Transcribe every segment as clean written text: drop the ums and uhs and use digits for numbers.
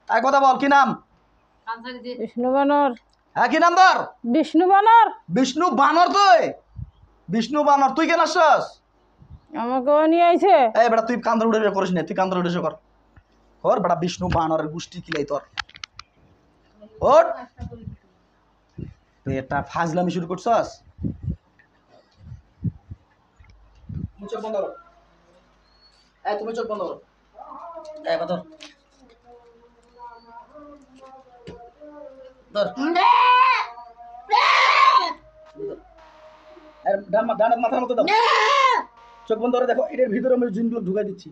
এক কথা বল, কি নাম? বিষ্ণু বানর। হ্যাঁ, কি নাম তোর? বিষ্ণু বানর। বিষ্ণু বানর? তুই বিষ্ণু বানর? তুই কেন আসছস? আমাকে নিয়ে আইছে। এই বেটা, তুই কান্দর উঠে করিস না, তুই কান্দর উঠে কর কর বেটা। বিষ্ণু বানরের গোষ্ঠী কিলাই তোর। ওঠ, তুই একটা ফাজলামি শুরু করছস। চোখ বন্ধ করো। তুমি চোখ বন্ধ করো। ধর ধর। ডান মাথার মতো দাও। চোখ বন্ধ করে দেখো, এটার ভিতরে আমি জিনগুলো ঢুকাই দিচ্ছি।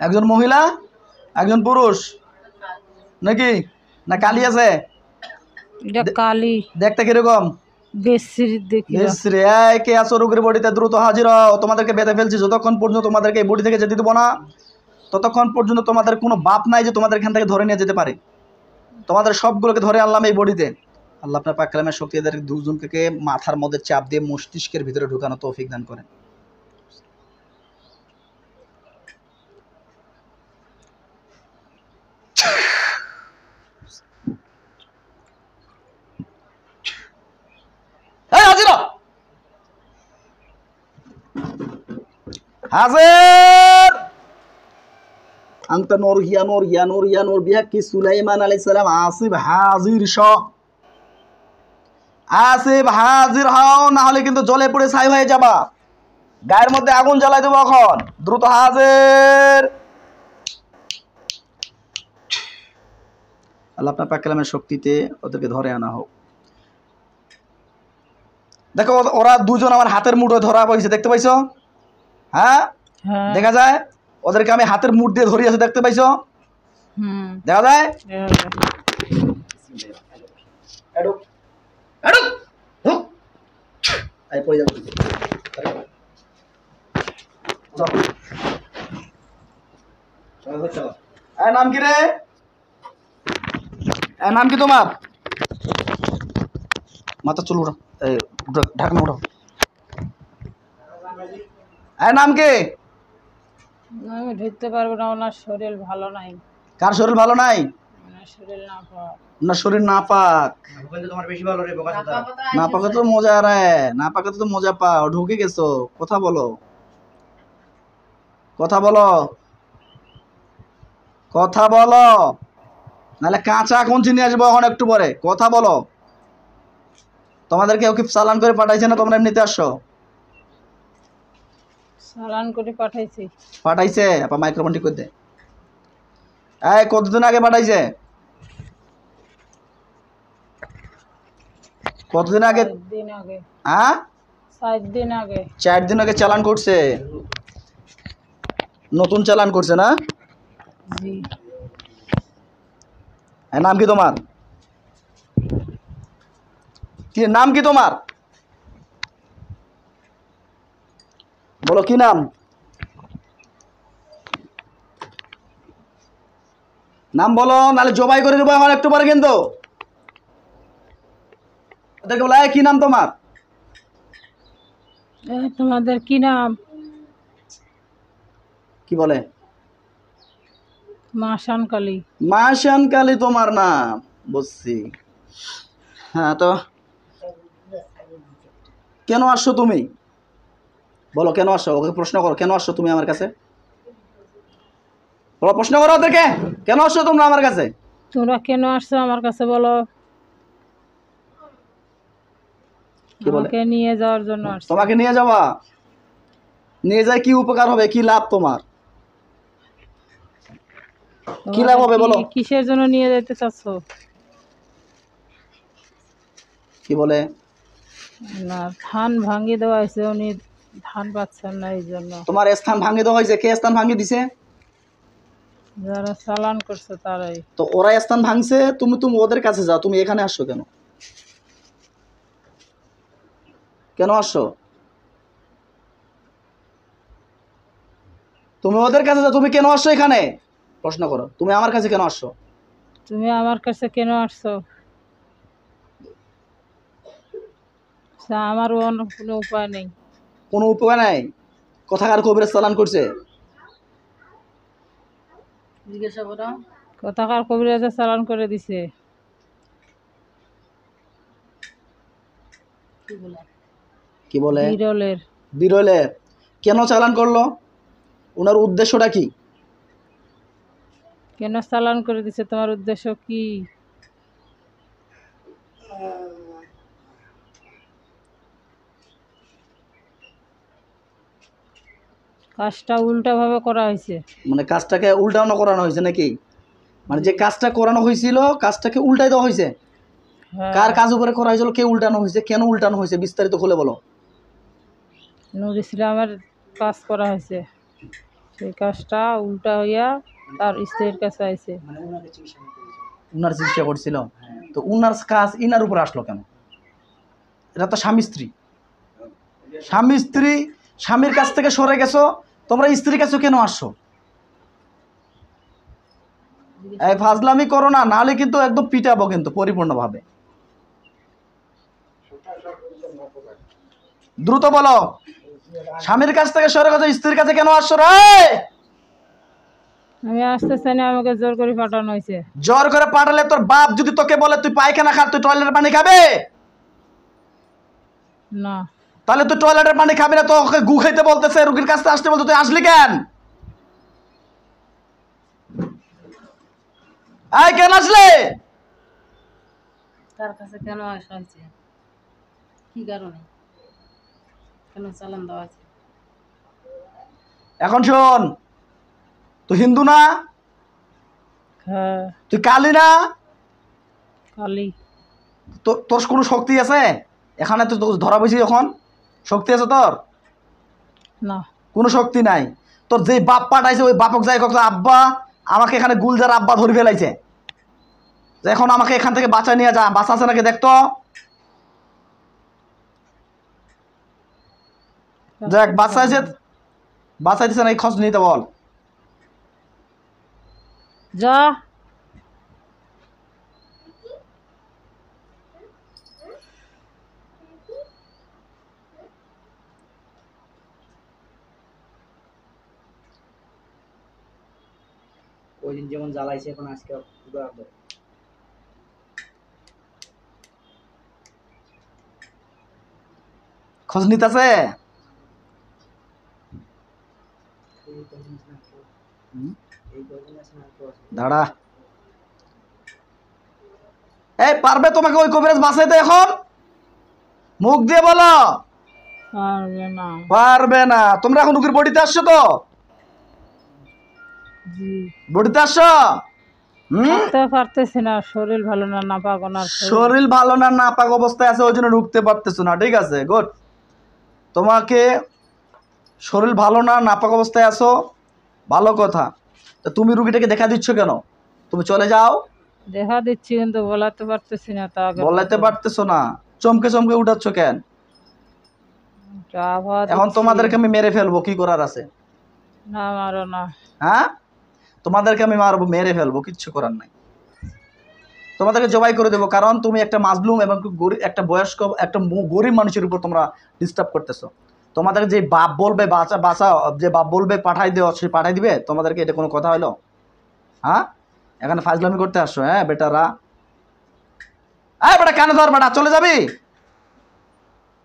একজন মহিলা, একজন পুরুষ নাকি? না কালি আছে? এটা কালি। দেখতে কিরকম? বেশির দেখি। বিশ্রী। এই কে আছো রোগীর বডিতে? দ্রুত হাজির হও। তোমাদেরকে বেঁধে ফেলছি। যতক্ষণ পর্যন্ত তোমাদেরকে এই বডি থেকে যেতে দেবো না, ততক্ষণ পর্যন্ত তোমাদের কোনো বাপ নাই যে তোমাদের এখান থেকে ধরে নিয়ে যেতে পারে। তোমাদের সবগুলোকে ধরে আনলাম এই বডিতে। আল্লাহ আপনার পাক কালামের শক্তি এদের দুজনকে মাথার মধ্যে চাপ দিয়ে মস্তিষ্কের ভিতরে ঢুকানো তৌফিক দান করেন। হাজির। আনতা নূর হিয়া নূর ইয়া নূর ইয়া নূর বিহাক্কি সুলাইমান আলাইহিস সালাম। আসিফ হাজির শ। আসিফ হাজির হও, না হলে কিন্তু জ্বলে পুড়ে ছাই হয়ে যাবা। গায়ের মধ্যে আগুন জ্বালাই দেবো এখন। দ্রুত হাজির। আল্লাহ আপনার পাক কালামের শক্তিতে ওদেরকে ধরে আনা হোক। দেখো, ওরা দুজন আমার হাতের মুঠোয় ধরা পড়েছে, দেখতে পাইছো? হ্যাঁ, দেখা যায়। ওদেরকে আমি হাতের মুঠ দিয়ে ধরে আছে, দেখতে পাইছো? দেখা যায়। নাম কি রে? নাম কি তোমার? মাথা চুল উঠো, ঢাকনা উঠো। নাম কি? আমি ধরতে পারবো না, ওনার শরীর ভালো নাই। কার শরীর ভালো নাই? শরীর না পাক। না, শরীর না পাক। তোমার বেশি ভালো রে বোকা চোদা। না পাকে তো মজা রে, না পাকে তো মজা পাও। ঢুকে গেছো। কথা বলো, কথা বলো, কথা বলো, নাহলে কাঁচা কঞ্চি নিয়ে আসবো এখন একটু পরে। কথা বলো। তোমাদেরকে ওকে চালান করে পাঠাইছে না তোমরা এমনিতে আসছো? চালান করে পাঠাইছি। পাঠাইছে? আপা মাইক্রোফোন ঠিক করে দে। এই কতদিন আগে পাঠাইছে? কতদিন আগে? 4 দিন আগে। হ্যাঁ, 4 দিন আগে। 4 দিন আগে চালান করছে। নতুন চালান করছে না? জি। নাম কি তোমার? কি নাম কি তোমার? বলো কি নাম? নাম বলো, নাহলে জবাই করে দেবো এখন একটু পরে কিন্তু। ওদেরকে বলো, কি নাম তোমার? তোমাদের কি নাম? কি বলে? মাসান কালী। মাসান কালী তোমার নাম? বুঝছি। হ্যাঁ, তো কেন আসছো তুমি? বলো কেন আসছো? ওকে প্রশ্ন করো, কেন আসছো তুমি আমার কাছে? বলো, প্রশ্ন করো ওদেরকে, কেন আসছো তোমরা আমার কাছে? তোমরা কেন আসছো আমার কাছে বলো। কি বলে? আমাকে নিয়ে যাওয়ার জন্য আসছো। তোমাকে নিয়ে যাওয়া? নিয়ে যায় কি উপকার হবে? কি লাভ তোমার? কি লাভ হবে বলো? কিসের জন্য নিয়ে যেতে চাচ্ছো? কি বলে? না, ধান ভাঙিয়ে দেওয়া হয়েছে, উনি ধান পাচ্ছেন না, এই জন্য। তোমার স্থান ভাঙিয়ে দেওয়া হয়েছে? কে স্থান ভাঙিয়ে দিছে? যারা চালান করছে তারাই। তো ওরা স্থান ভাঙছে, তুমি তুমি ওদের কাছে যাও। তুমি এখানে আসছো কেন? কেন আসছো? তুমি ওদের কাছে যাও। তুমি কেন আসছো এখানে? প্রশ্ন করো, তুমি আমার কাছে কেন আসছো? তুমি আমার কাছে কেন আসছো? আমার অন্য কোনো উপায় নেই। কোনো উপায় নাই? কোথাকার কবির চালান করছে? জিজ্ঞাসা করো। কোথাকার কবিরাজে চালান করে দিছে। কি বলে? বিরলের। বিরলের। কেন চালান করলো? ওনার উদ্দেশ্যটা কি? কেন চালান করে দিছে, তোমার উদ্দেশ্য কি? কাজটা উল্টাভাবে করা হয়েছে। মানে কাজটাকে উল্টানো করানো হয়েছে নাকি? মানে যে কাজটা করানো হয়েছিল কাজটাকে উল্টাই দেওয়া হয়েছে। হ্যাঁ, কার কাজ উপরে করা হয়েছিল, কে উল্টানো হয়েছে, কেন উল্টানো হয়েছে, বিস্তারিত খুলে বলো। নূর ইসলামের কাজ করা হয়েছে, সেই কাজটা উল্টা হইয়া তার স্ত্রীর কাছে আইছে। উনার চিকিৎসা করছিল, তো উনার কাজ ইনার উপরে আসলো কেন? এটা তো স্বামী স্ত্রী, স্বামী স্ত্রী, স্বামীর কাছ থেকে সরে গেছো, তোমরা স্ত্রীর কাছে কেন আসছো? এই ফাজলামি করো না, নাহলে কিন্তু একদম পিটাবো কিন্তু পরিপূর্ণভাবে। দ্রুত বলো, স্বামীর কাছ থেকে সরে গেছো, স্ত্রীর কাছে কেন আসছো রে? আমি আসতে চাই না, আমাকে জোর করে পাঠানো হয়েছে। জ্বর করে পাঠালে তোর বাপ যদি তোকে বলে তুই পায়খানা খা, তুই টয়লেটের পানি খাবে? না, তাহলে তুই টয়লেটের পানি খাবি না, তোকে গু খাইতে বলতেছে, রুগীর কাছে আসতে বলতে তুই আসলি কেন? আয় কেন আসলে? তার কাছে কেন আসা হয়েছে, কি কারণে, কেন চালান দেওয়া আছে? এখন শোন, তুই হিন্দু না? হ্যাঁ, তুই কালী না? কালি। তোর কোনো শক্তি আছে এখানে? তুই তো ধরা বসি, এখন শক্তি আছে তোর? না, কোনো শক্তি নাই। তোর যে বাপ পাঠাইছে ওই বাপক যাই কত আব্বা আমাকে এখানে গুলজার আব্বা ধরে ফেলাইছে, যে এখন আমাকে এখান থেকে বাঁচা নিয়ে যা, বাঁচা আছে নাকি দেখতো। দেখ বাঁচাইছে, বাঁচাইতেছে না, এই খোঁজ নিতে বল। যা। ওই দিন যেমন জ্বালাইছে এখন আজকে খোঁজ নিতেছে। দাঁড়া, এই পারবে তোমাকে ওই কবিরাজ বাঁচাইতে? এখন মুখ দিয়ে বলো। পারবে না। পারবে না। তোমরা এখন রুগীর বডিতে আসছো তো? জি, বডিতে আসছো? থাকতে পারতেছি না, শরীর ভালো না, নাপাক ওনার শরীর ভালো না, নাপাক অবস্থায় আছে, ওই জন্য ঢুকতে পারতেছো না। ঠিক আছে, গুড। তোমাকে শরীর ভালো না, নাপাক অবস্থায় আছো, ভালো কথা। তা তুমি রুগীটাকে দেখা দিচ্ছ কেন? তুমি চলে যাও। দেখা দিচ্ছি কিন্তু বলাতে পারতেছি না, তা আগে বলাইতে পারতেছো না, চমকে চমকে উঠাচ্ছ কেন? এখন তোমাদেরকে আমি মেরে ফেলবো, কি করার আছে? না, মারো না। হ্যাঁ, তোমাদেরকে আমি মারবো, মেরে ফেলবো, কিচ্ছু করার নাই। তোমাদেরকে জবাই করে দেবো, কারণ তুমি একটা মাজলুম এবং একটা বয়স্ক একটা গরিব মানুষের উপর তোমরা ডিস্টার্ব করতেছো। তোমাদের যে বাপ বলবে বাঁচা বাঁচা, যে বাপ বলবে পাঠাই দেওয়া, সে পাঠাই দিবে তোমাদেরকে? এটা কোনো কথা হলো? হ্যাঁ, এখানে ফাজলামি করতে আসছো? হ্যাঁ বেটারা, হ্যাঁ বেটা কেন ধর, বেটা চলে যাবি,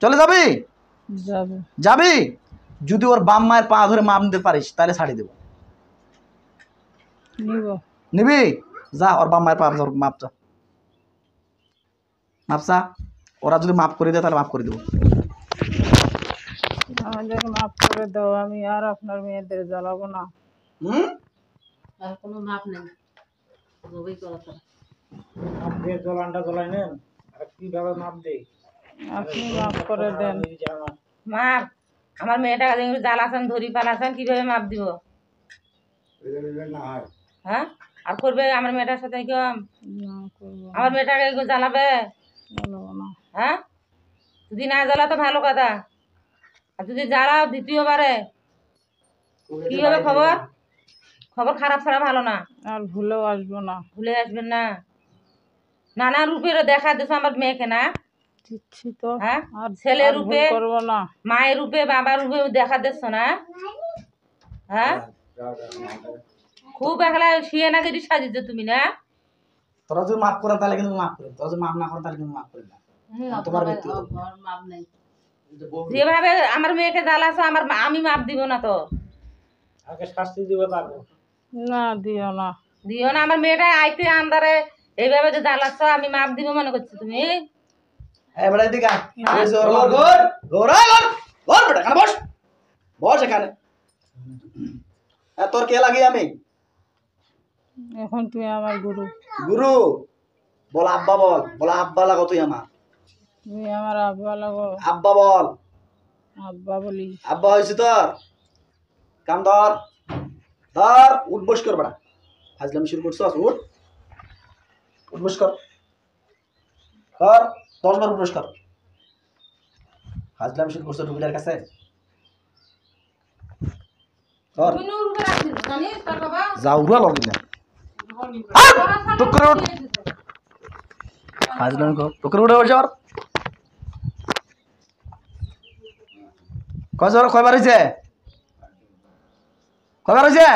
চলে যাবি, যাবে। যাবি। যদি ওর বাম মায়ের পা ধরে মাপ নিতে পারিস তাহলে ছাড়ি দেবো। নিব। নিবি? যা, ওর বাম মায়ের পা ধর, মাপ চা, মাপ চা। ওরা যদি মাফ করে দেয় তাহলে মাফ করে দেবো। আমাদের মাফ করে দাও, আমি আর আপনার মেয়েদের জ্বালাবো না। আর কোনো মাপ নেই, জবাই করা ছাড়া। জলানটা জ্বলাই নেন, আর কিভাবে মাপ দেই? আপনি মাফ করে দেন। মাপ, আমার মেয়েটাকে যেগুলো জ্বালাছেন ধরি পালাছেন, কিভাবে মাপ দিব? হ্যাঁ, আর করবে আমার মেয়েটার সাথে কেউ? না, করবো না, আমার মেয়েটাকে কেউ জ্বালাবে? জ্বালাবো না। হ্যাঁ, যদি না জ্বালা তো ভালো কথা, আর যদি জ্বালাও দ্বিতীয়বারে কি হবে? খবর খবর খারাপ ছাড়া ভালো না। আর ভুলেও আসবো না। ভুলে আসবেন না। নানা রূপের দেখা দিছো আমার মেয়েকে, না? দিচ্ছি তো। হ্যাঁ, আর ছেলে আর রূপে, ভুল করবো না। মায়ের রূপে, বাবার রূপে দেখা দিচ্ছ না? হ্যাঁ, খুব একলা শুয়ে না গেছি সাজিছ তুমি না তোরা যদি মাফ করেন তাহলে কিন্তু মাফ করেন, তোরা যদি মাফ না করেন তাহলে কিন্তু মাফ করেন না। তোমার ব্যক্তিগত যেভাবে আমার মেয়েকে জ্বালাছো আমি মাপ দিব না তো। আগে শাস্তি দিবে তারপর। না দিও না। দিও না, আমার মেয়েটা আইতে আন্দারে এইভাবে যে জ্বালাচ্ছ আমি মাপ দিব মনে করছো তুমি? এবারে এদিকে আয়। ঘর ঘর ঘর আয় ঘর ঘর বেটা এখানে বস, বস এখানে। তোর কে লাগে আমি? এখন তুই আমার গুরু। গুরু বল, আব্বা বল, বল আব্বা লাগো তুই আমার। তুমি আমার আব্বা লাগো। আব্বা বল। আব্বা বলি। আব্বা হয়েছে তোর? কাম ধর, ধর, উঠ বস কর বেটা। ফাজলামি শুরু করছো, উঠ উঠ বস কর, কর 10 বার উঠ বস কর। ফাজলামি শুরু করছো রুগীদের কাছে, কর। যাও উড়া লগে না, টুক করে উঠ। ফাজলামি কর, টুক করে উঠে বসে আর কয়বার হয়েছে? কয়বার হয়েছে?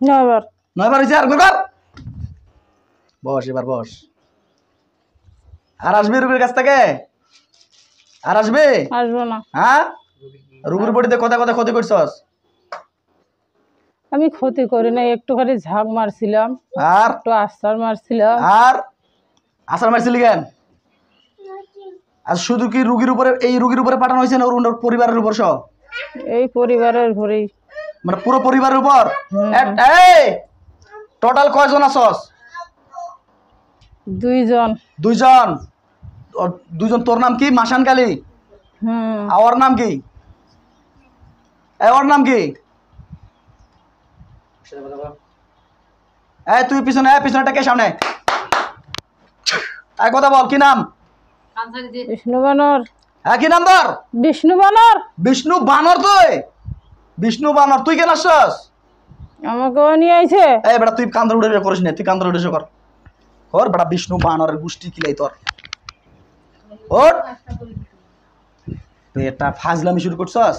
9 বার। 9 বার হয়েছে, আর কয়বার? বস এবার বস। আর আসবি রুগীর কাছ থেকে? আর আসবি? আসবো না। হ্যাঁ, রুগীর বডিতে কথা কথা ক্ষতি করছস। আমি ক্ষতি করি না, একটুখানি ঝাঁক মারছিলাম, আর একটু আস্তার মারছিলাম। আর আসার মারছিলি কেন? আর শুধু কি রুগীর উপরে, এই রুগীর উপরে পাঠানো হয়েছে না ওর পরিবারের উপর সব? এই পরিবারের ঘরেই। মানে পুরো পরিবারের উপর? এই টোটাল কয়জন আছস? 2 জন। 2 জন। 2 জন। তোর নাম কি? মাসান কালী। আর ওর নাম কি? ওর নাম কি? তুই পিছনে, পিছনেটা কে সামনে? কথা বল, কি নাম? বিষ্ণু বানর। কি নাম তোর? বিষ্ণু বানর। বিষ্ণু বানর? তুই বিষ্ণু বানর? তুই কেন আসছস? আমাকেও নিয়ে আইছে। বেটা তুই কান্দর উড়ে করিস না, তুই কান্দর উড়ে কর। ওর বেটা বিষ্ণু বানরের গোষ্ঠী কিলাই তোর। ওর তুই এটা ফাজলামি শুরু করছস।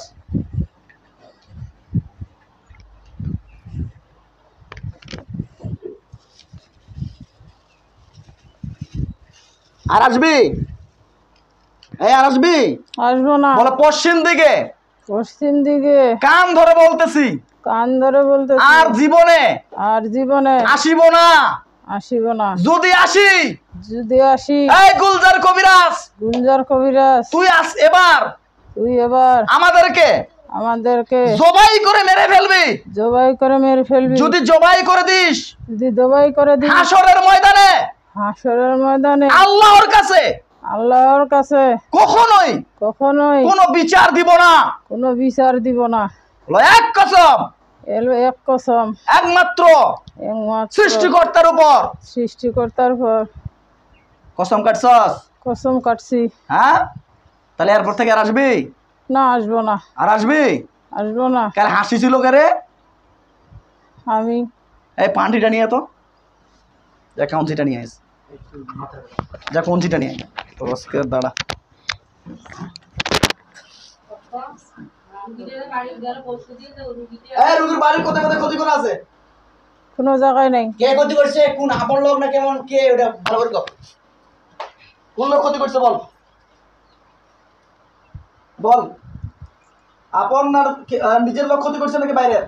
আর আসবি? আর আসবি? আসবো না। বলে পশ্চিম দিকে। পশ্চিম দিকে। কান ধরে বলতেছি, কান ধরে বলতেছি। আর জীবনে, আর জীবনে আসিব না। আসিব না। যদি আসি, যদি আসি। এই গুলজার কবিরাজ, গুলজার কবিরাজ, তুই এবার তুই এবার আমাদেরকে জবাই করে মেরে ফেলবি। জবাই করে মেরে ফেলবি। যদি জবাই করে দিস, যদি জবাই করে দিস, হাসরের ময়দানে, হাসরের ময়দানে আল্লাহর কাছে, আল্লাহর কাছে কখনোই কখনোই কোনো বিচার দিব না। কোনো বিচার দিব না। এক কসম, এলো এক কসম, একমাত্র একমাত্র সৃষ্টিকর্তার উপর। সৃষ্টিকর্তার উপর কসম কাটছস? কসম কাটছি। হ্যাঁ, তাহলে এরপর থেকে আর আসবি না? আসবো না। আর আসবি? আসবো না। কাল হাসি ছিল কে রে? আমি। এই পান্টিটা নিয়ে তো যা, কাউন্সিটা নিয়ে আস, যা কঞ্চিটা নিয়ে তোর আজকে দাঁড়া। রুগীর বাড়ির কোথায় কোথায় ক্ষতি করা আছে? কোনো জায়গায় নাই। কে ক্ষতি করছে? কোন আপন লোক না কেমন? কে ওটা ভালো করে কর। কোন লোক ক্ষতি করছে বল, বল। আপন না নিজের লোক ক্ষতি করছে নাকি বাইরের?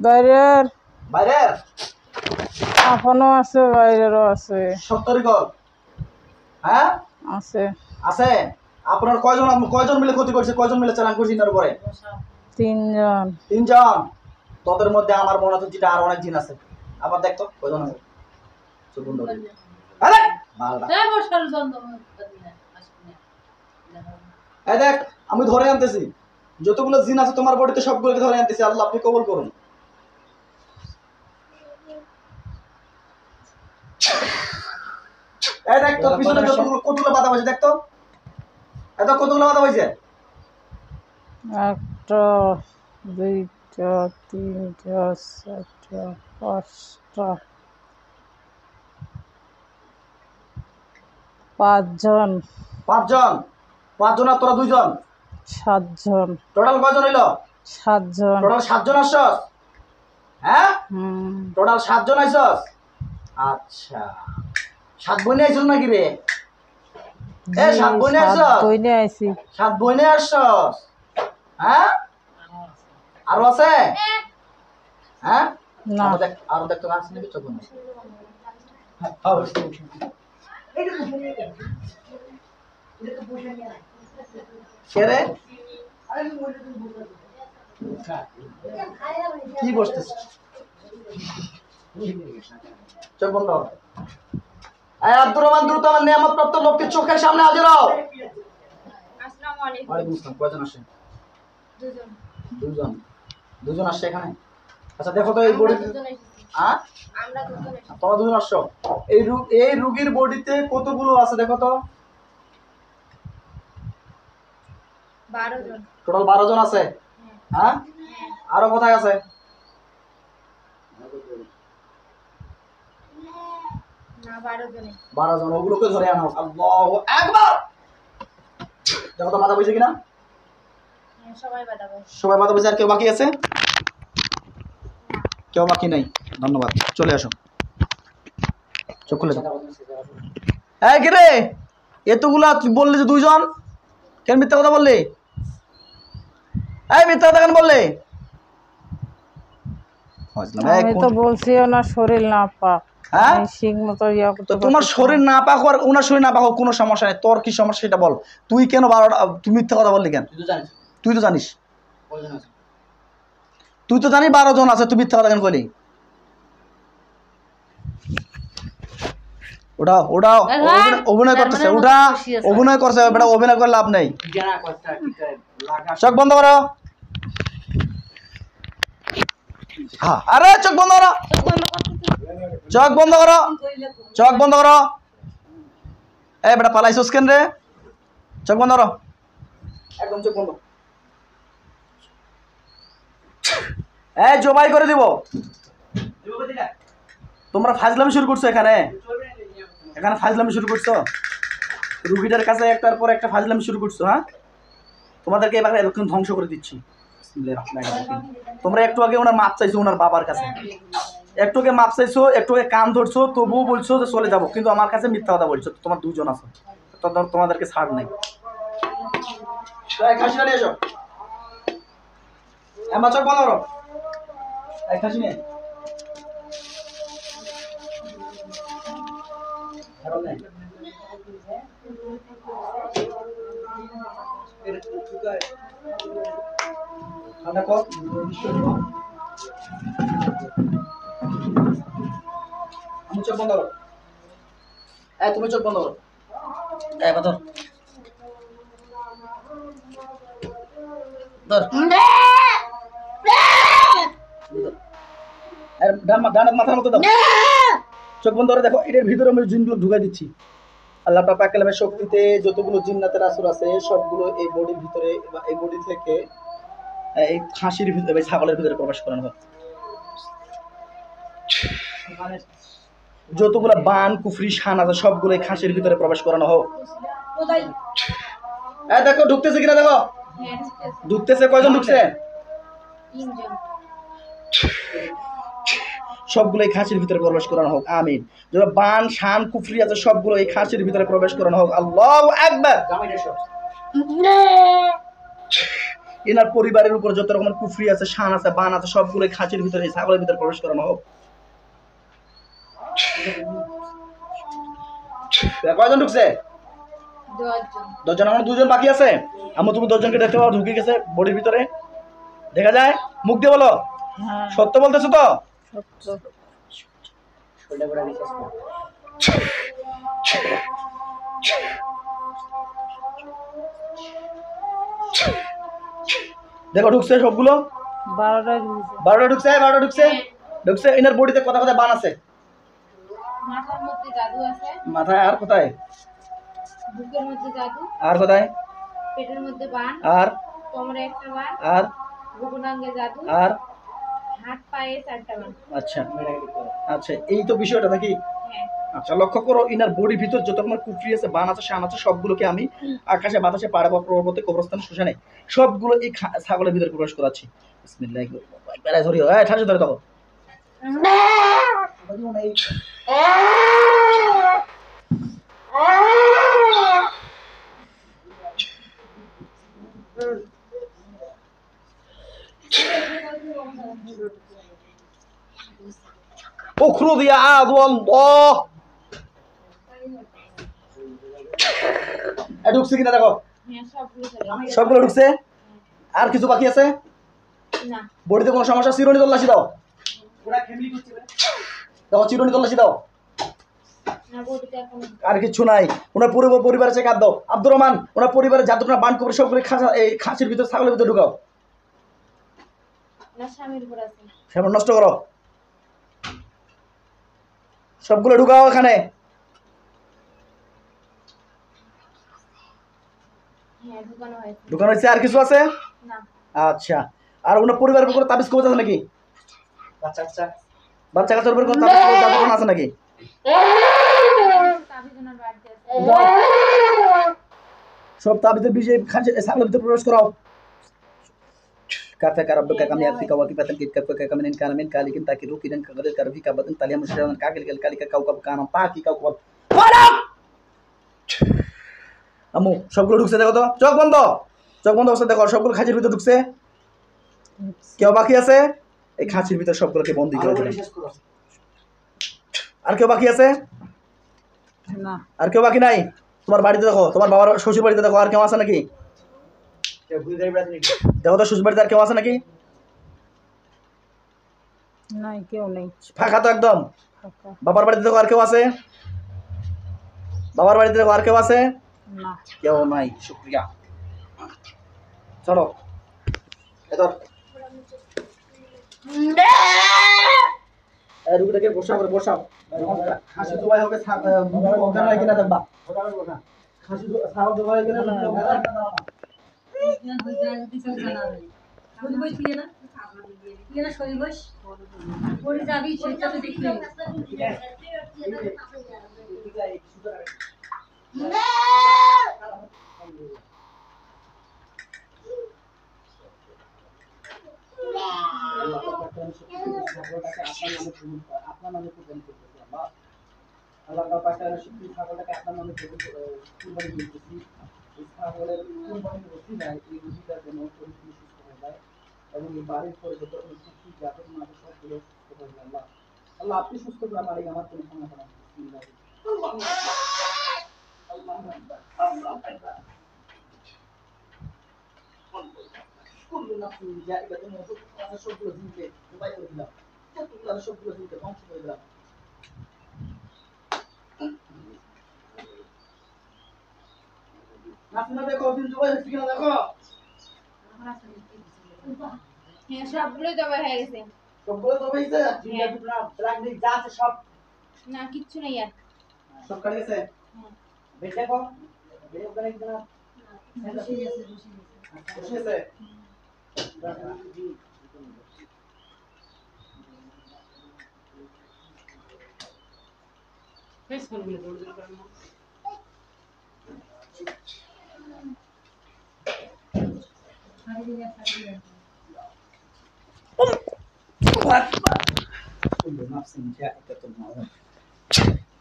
বাইরের। বাইরের? আপনও আছে, বাইরেরও আছে। সত্তরই কর। হ্যাঁ আছে। আছে। আপনার কয়জন মিলে ক্ষতি করছে? কয়জন মিলে চালান করছে এর উপরে? 3 জন। 3 জন। তোদের মধ্যে আমার মনে হচ্ছে যেটা আর অনেক জিন আছে। আবার দেখ তো কয়জন আছে। চুপ বন্ধ করে। আরে মালটা। এই দেখ, আমি ধরে আনতেছি যতগুলো জিন আছে তোমার বডিতে, সবগুলোকে ধরে আনতেছি। আল্লাহ আপনি কবুল করুন। এই দেখ তোর পিছনে কতগুলো বাধা হয়েছে, দেখ তো এত কতগুলো বাধা হয়েছে। 1টা 2টা 3টা 4টা 5টা 5 জন। 5 জন? 5 জন আর তোরা 2 জন? 7 জন। টোটাল কয়জন হইলো? 7 জন। টোটাল 7 জন আসছস? হ্যাঁ হুম টোটাল 7 জন আইছস? আচ্ছা 7 বইনে আইছস নাকি রে? এ 7 বইনে আইছস? বইনে আইছি 7 বইনে আসছস? হ্যাঁ আরো আছে? হ্যাঁ না আরো দেখ তো আছে নাকি চোখ বন্ধ? কে রে? কি বসতেছ? চোখ বন্ধ। এই আব্দুর রহমান দ্রুত আমার নিয়ামত প্রাপ্ত লোককে চোখের সামনে হাজির হও। আসসালামু আলাইকুম। ওয়ালাইকুম আসসালাম। কয়জন আসে? দুজন। দুজন। দুজন আসছে এখানে? আচ্ছা দেখো তো এই বডি দুজন এসেছি। হ্যাঁ আমরা দুজন এসেছি। তোমরা দুজন আসছো। এই রোগীর বডিতে কতগুলো আছে দেখো তো? 12 জন। টোটাল 12 জন আছে। হ্যাঁ আরো কোথায় আছে? না 12 জনে। 12 জন। ওগুলোকে ধরে আনো। আল্লাহু আকবার। দেখো তো মাথা বইছে কিনা? হ্যাঁ সবাই বাদাবো। সবাই মাথা বইছে। আর কেউ বাকি আছে? কেউ বাকি নাই। ধন্যবাদ। চলে আসো। চোখ খুলে দাও। এই কে রে? এতগুলা তুই বললি যে 2 জন? কেন মিথ্যা কথা বললি? এই মিথ্যা কথা কেন বললি? আমি তো বলছি ওনার শরীর না পাক হ্যাঁ আমি ঠিক মতো ইয়া করতে তো তোমার পারতেছি না। শরীর না পাক আর ওনার শরীর না পাক হোক, কোনো সমস্যা নেই। তোর কি সমস্যা সেটা বল। তুই কেন 12টা তুই মিথ্যা কথা বললি কেন? তুই তো জানিস। তুই তো জানিস 12 জন আছে, তুই মিথ্যা কথা কেন কইলি? ওটাও ওটাও অভিনয় করতেছে। ওটা অভিনয় করছে। বেটা অভিনয় করে লাভ নেই। চোখ বন্ধ করো। হ্যাঁ আরে চোখ বন্ধ করো। চোখ বন্ধ করো। চোখ বন্ধ করো। এই বেটা পালাইছস কেন রে? চোখ বন্ধ করো। একদম চোখ বন্ধ। এই জবাই করে দিব। তোমরা ফাজলামি শুরু করছো এখানে? এখানে ফাজলামি শুরু করছো? রুগীটার কাছে একটার পর একটা ফাজলামি শুরু করছো। হ্যাঁ তোমাদেরকে এবার এরকম ধ্বংস করে দিচ্ছি। তোমরা একটু আগে ওনার মাপ চাইছো ওনার বাবার কাছে, একটু আগে মাপ চাইছো, একটু আগে কান ধরছো, তবুও বলছো যে চলে যাবো, কিন্তু আমার কাছে মিথ্যা কথা বলছো। তোমার 2 জন আছে, তোমাদেরকে ছাড় নাই। খাসিটা নিয়ে এসো। চোখ বন্ধ করো। খাসি নিয়ে আমি চোখ বন্ধ করো। তুমি চোখ বন্ধ করো। ধর ডান মাথার মতো দাও। চোখ বন্ধ করে দেখো। এটার ভিতরে আমি জিনগুলো ঢুকাই দিচ্ছি। আল্লাহ পাক কালামের শক্তিতে যতগুলো জিন্নাতের আসর আছে সবগুলো এই বডির ভিতরে বা এই বডি থেকে এই খাসির ভিতরে, ছাগলের ভিতরে প্রবেশ করানো হয়। যতগুলো বান কুফরি শান আছে সবগুলো এই খাসির ভিতরে প্রবেশ করানো হোক। দেখো ঢুকতেছে কিনা দেখো। ঢুকতেছে। কয়জন ঢুকছে? 3 জন। সবগুলো এই খাসির ভিতরে প্রবেশ করানো হোক। আমিন। যত বান শান কুফরি আছে সবগুলো এই খাসির ভিতরে প্রবেশ করানো হোক। আল্লাহু আকবার। এনার পরিবারের উপর যত রকমের কুফরি আছে, শান আছে, বান আছে সবগুলো এই খাসির ভিতরে, এই ছাগলের ভিতরে প্রবেশ করানো হোক। কয়জন ঢুকছে? 10 জন। 10 জন। আমার 2 জন বাকি আছে। আমার তুমি 10 জনকে দেখতে পাও ঢুকে গেছে বডির ভিতরে, দেখা যায়? মুখ দিয়ে বলো। হ্যাঁ সত্য বলতেছো তো? সত্য। দেখো ঢুকছে সবগুলো। 12টা ঢুকছে। 12টা ঢুকছে। এনার বডিতে কথা কথা বান আছে। মাথার মধ্যে জাদু আছে। মাথায় আর কোথায়? বুকের মধ্যে জাদু। আর কোথায়? পেটের মধ্যে বান। আর কোমরে একটা বান। আর বুকুনাঙ্গে জাদু। আর হাত পায়ে 4টা বান। আচ্ছা আচ্ছা, এই তো বিষয়টা নাকি? হ্যাঁ। আচ্ছা লক্ষ্য করো, ইনার বডির ভিতর যত রকমের কুফরি আছে, বান আছে, শান আছে সবগুলোকে আমি আকাশে বাতাসে পাড়ে বা পর্বতে কবরস্থানে শ্মশানে সবগুলো এই ছাগলের ভিতরে প্রবেশ করাচ্ছি। বিসমিল্লাহ। ধরিও ঠাসে ধরে দাও। اخرج يا عدو الله ঢুকছে কিনা দেখো হ্যাঁ সবগুলো চলে সবগুলো ঢুকছে আর কিছু বাকি আছে না বডিতে কোনো সমস্যা চিরুনি তল্লাশি দাও দেখো চিরুনি তল্লাশি দাও না বডিতে এখন আর কিছু নাই ওনার পুরো পরিবারের চেক দাও আব্দুর রহমান ওনার পরিবারের যতটা বান করে সবগুলো খাঁচির ভিতরে ছাগলের ভিতরে ঢুকাও না স্বামীর উপর আছে সেমন নষ্ট করো সবগুলো ঢুকাও এখানে হ্যাঁ ঢুকানো হয়েছে ঢুকানো হয়েছে আর কিছু আছে না আচ্ছা আর ওনার পরিবারের উপর কোনো তাবিজ কবজ আছে নাকি বাচ্চা কাচ্চার উপর কোনো তাবিজ কবজ জাদু আছে নাকি তাবিজনের বাড়িতে আছে সব তাবিজের বিষয়ে ছাগলের ভিতরে প্রবেশ করাও كافك ربك كم يكفيك وكيف تنكيك كم من كان من كالكين تاكي روكي دن كغير كرفيك بدن تالي مشران كاكل كالكالك كوكب كان باكي كوكب فارق আমু সবগুলো ঢুকছে দেখো তো চোখ বন্ধ অবস্থা দেখো সবগুলো খাঁচির ভিতর ঢুকছে কেউ বাকি আছে এই খাঁচির ভিতর সবগুলোকে বন্দি করে দিলাম আর কেউ বাকি আছে না আর কেউ বাকি নাই তোমার বাড়িতে দেখো তোমার বাবার শ্বশুর বাড়িতে দেখো আর কেউ আছে নাকি দেখো তো শ্বশুর বাড়িতে আর কেউ আছে নাকি নাই কেউ নেই ফাঁকা তো একদম ফাঁকা। বাবার বাড়িতে দেখো আর কেউ আছে বাবার বাড়িতে দেখো আর কেউ আছে না কেউ নাই শুক্রিয়া চলো এদর রুগীটাকে বসাও করে বসাও খাসি জবাই হবে অজ্ঞান হয় কিনা দেখবা খাসি ছাগল জবাই হয়ে গেলে আপনার নামে কুরবানি করতেছি আল্লাহ পাকের শুকরি ছাগলটাকে আপনার নামে কুরবানি করতেছি এই ছাগলের কুরবানি ওসিলায় এই রোগীটার যেন পরিপূর্ণ সুস্থ হয়ে যায় এবং এই বাড়ির পরিবর্তে সুস্থ জাতের মাঝে সবগুলো সুস্থ হয়ে যায় আল্লাহ আল্লাহ আপনি সুস্থ করে পারি আমার কোনো সমস্যা নাই সবগুলো জিনকে উপায় করে দিলাম সবগুলো জিনকে ধ্বংস করে দিলাম নাসিনা দেখো দিন জবাই হচ্ছে কিনা দেখো হ্যাঁ সবগুলো জবাই হয়ে গেছে সবগুলো জবাই হয়েছে জিনিয়া টুকরা ব্ল্যাক মিট যা আছে সব না কিচ্ছু নেই আর সব কাটে গেছে হ্যাঁ বেশ দেখো বেশ ওখানে কিনা বসে আছে كل نفس جائعة الموت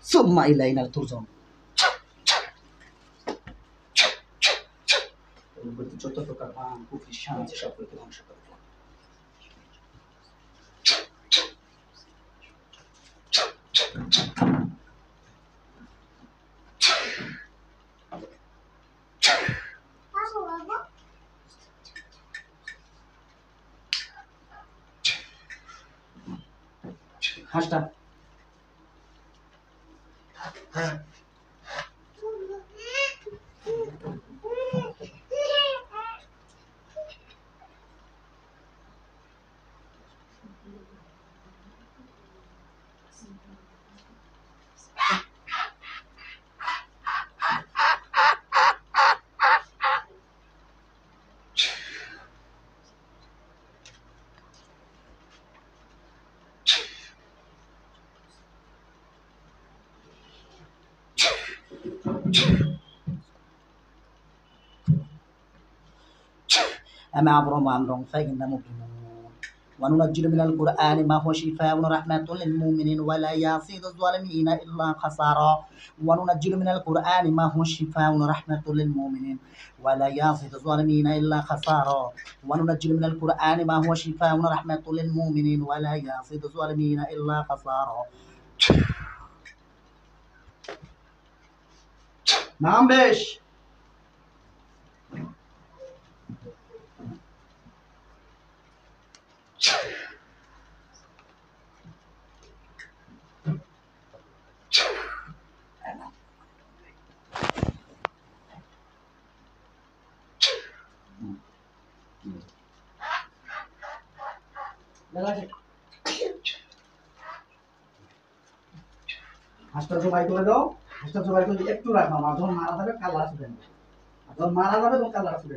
ثم إلينا ترجعون যত প্রকার বান কুফরি শান্তি সবগুলোকে ধ্বংস করে দিলাম হাসটা أما أبرم أمرهم فإنهم مبرمون وننزل من القرآن ما هو شفاء ورحمة للمؤمنين ولا يزيد الظالمين إلا خسارا وننزل من القرآن ما هو شفاء ورحمة للمؤمنين ولا يزيد الظالمين إلا خسارا وننزل من القرآن ما هو شفاء ورحمة للمؤمنين ولا يزيد الظالمين إلا خسارا نعم بيش হাঁসটা জবাই করে দাও হাঁসটা জবাই করে একটু রাখো না যখন মারা যাবে কালার আসবে না যখন মারা যাবে তখন কালার আসবে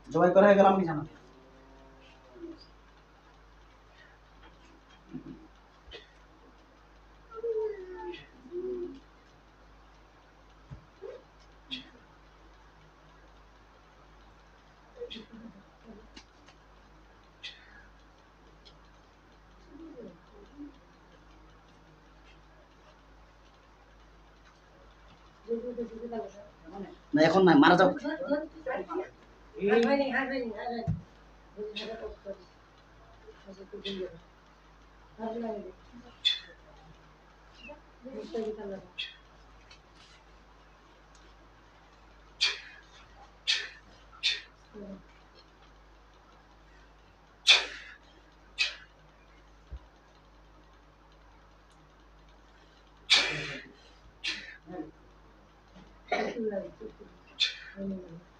জবাই করা হয়ে গেলাম বিছানা না এখন না মারা যাও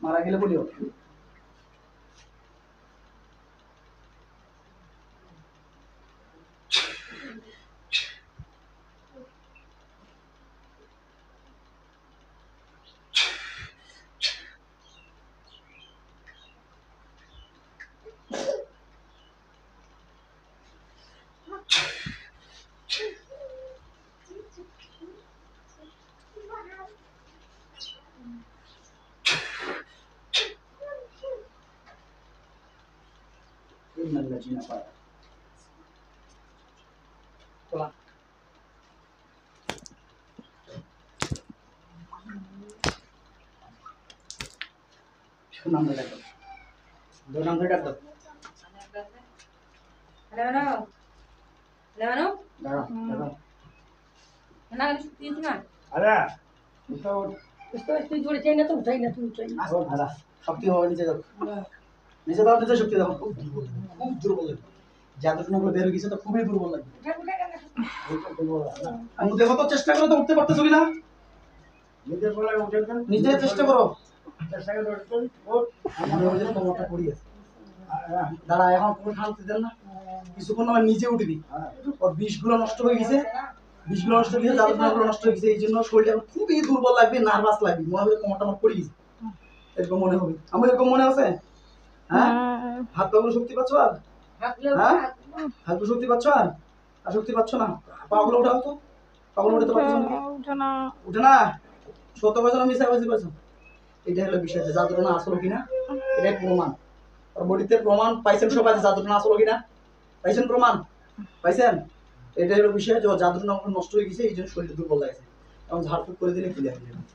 মারা গেলে বলিও إن الذين فعلوا নাম ধরে ডাকো দুই নাম ধরে ডাকো Levanó. Levanó. দাঁড়াও দাঁড়াও না কিছু না আরে এটা তুই জোরে চাই না তো উঠাই না তুই উঠাই আসো দাদা শক্তি হবে নিচে যাও নিচে দাও নিচে শক্তি দাও খুব দুর্বল লাগে যতটুকু গুলো বের হয়ে গেছে তো খুবই দুর্বল লাগে আমি দেখো তো চেষ্টা করো তো উঠতে পারতেছো কিনা নিজের বলে উঠে দেন নিজে চেষ্টা করো চেষ্টা করে উঠতেন ওর মনে হয় যে কোমরটা পড়ে আছে দাঁড়া এখন কোমর ঠানতে দেন না কিছুক্ষণ আমার নিজে উঠবি ওর বিষগুলো নষ্ট হয়ে গেছে বিষগুলো নষ্ট হয়ে গেছে জাদুগুলো নষ্ট হয়ে গেছে এই জন্য শরীরটা এখন খুবই দুর্বল লাগবে নার্ভাস লাগবে মনে হবে কোমরটা আমার পড়ে গেছে এরকম মনে হবে আমার এরকম মনে আছে হ্যাঁ হাত পাগুলো শক্তি পাচ্ছ আর হ্যাঁ হাতগুলো শক্তি পাচ্ছ আর শক্তি পাচ্ছ না পাগুলো উঠাও তো পাগুলো উঠাতে পারছো না উঠে না উঠে না সত্য কথা না মিথ্যা কথা বলছো এটা হলো বিষয় যে জাদুটা না আসলো কিনা এটাই প্রমাণ আর বডিতে প্রমাণ পাইছেন সবাই যে জাদুটা না আসলো কিনা পাইছেন প্রমাণ পাইছেন এটা হলো বিষয় যে জাদুটা না নষ্ট হয়ে গেছে এই জন্য শরীরটা দুর্বল লাগছে এবং ঝাড়ফুঁক করে দিলে ক্লিয়ার হয়ে যাবে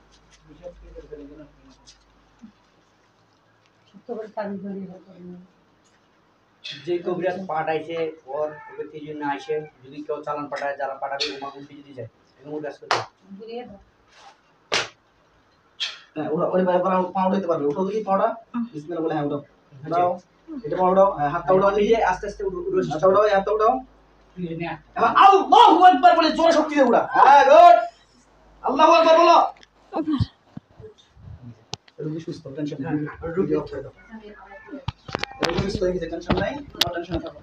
যে কবিরাজ পাঠাইছে ওর ব্যক্তি জন্য আইসে যদি কেউ চালান পাঠায় যারা পাঠাবে ওমা উল্টে যদি যায় এরকম কাজ করতে হ্যাঁ ওরা ওই ভাই পা উঠাইতে পারবে উঠো দেখি পাটা বিসমিল্লাহ বলে হ্যাঁ উঠাও উঠাও এটা পা উঠাও হ্যাঁ হাতটা উঠাও নিজে আস্তে আস্তে উঠে হাতটা উঠাও হাতটা উঠাও এখন আল্লাহু আকবার বলে জোরে শক্তি দিয়ে উঠা হ্যাঁ গুড আল্লাহু আকবার বলো রুগী সুস্থ টেনশন নাই রুগী অফ করে দাও রুগী সুস্থ হয়ে গেছে টেনশন নাই টেনশন থাকো